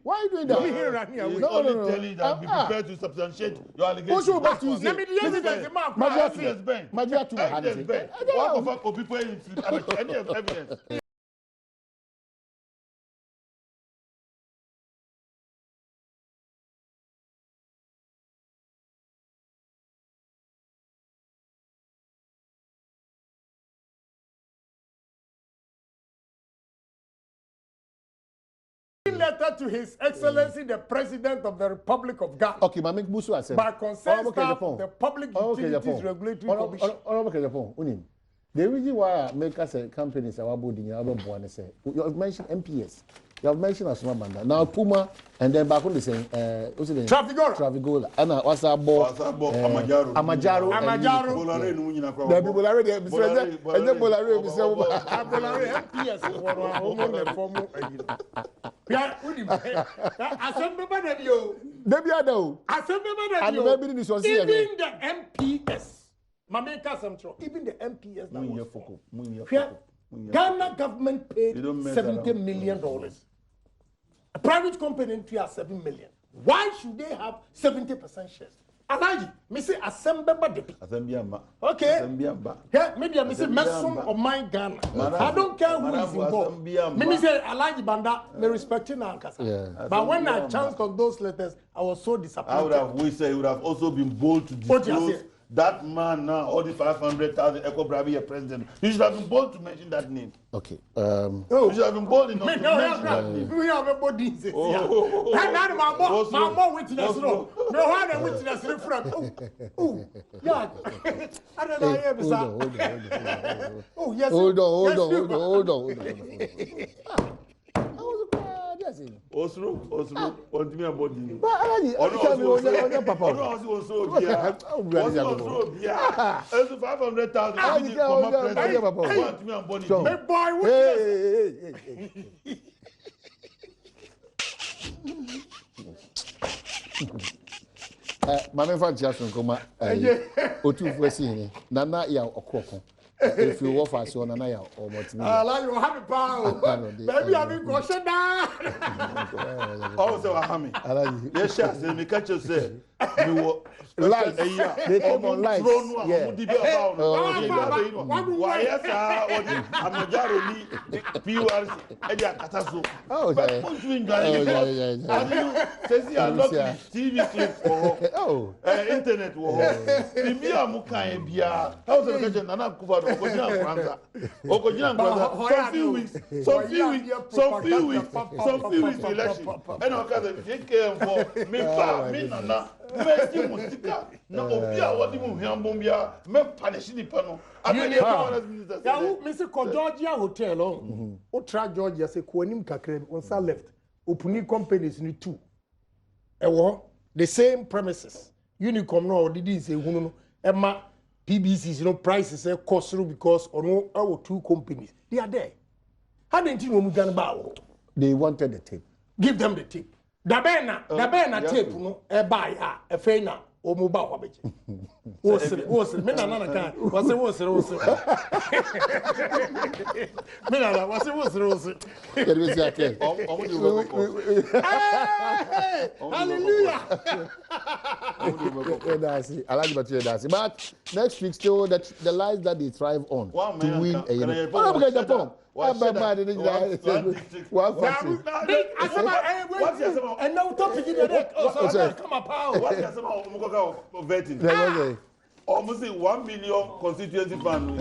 Why are you doing that? No. Tell you that be prepared to substantiate your allegations. Let me evidence. Letter to His Excellency the President of the Republic of Ghana. Okay, but make Busu as by consent of the Public Utilities Regulatory Commission. The reason why makers and companies are about the other say you have mentioned MPS, you have mentioned Asumabanda, now Puma, and then back on the same Travigola, and what's our boy Amajaro, the people are ready, and the Bolare, MPS, even the MPS. Even the MPS Ghana government paid $70 million. A private company has 7 million. Why should they have 70% shares? Alaji, me say Assembleba Depi. Okay. Yeah, maybe I say Messon or my Ghana. I don't care who is involved. Me say Alaji Banda, me respecting Ankasa. But when I chanced on those letters, I was so disappointed. He would have also been bold to disclose that man now, all the 500,000 Echo Bravi president. You should have been bold to mention that name. Okay. You should have been bold enough to mention that name. We have a body. My mom witness. No, one witness. Oh, yeah. I don't know. Oh, yes. Hold on. Osro, on me about you. Papa. It's 500,000. Mama fa Jason koma otu fuasi nana ya okoko if you offer us on nana ya omotimi ala you have power baby I be go sheda also hami yes sir say me catch you say me wo live they come on live yeah why yes amajaro ni PURC e dia kataso but put you in Ghana says you are lucky TV clip for internet wo bibi amukan bia how say catch Nana Akufo-Addo some few weeks election and okaze fike for me nana me musika na obi a wodi mu hwiambom bia me punish ni pano ya Mr. Georgia Hotel o tra Georgia say ko anim kakra on sa left opening companies ni two the same premises Unicom no didn't say hunu no ema PBCs, prices cost through because our two companies. They are there. How didn't you know they wanted the tape. Give them the tape. The banner tape, buy a faina or mobile. Was it? Minana can. Was it? Minana, was it? Hallelujah. I like what you're dancing. But next week, still the lives that they thrive on to win a year. And now topic in the neck. Come up. What's almost 1 million constituency fund.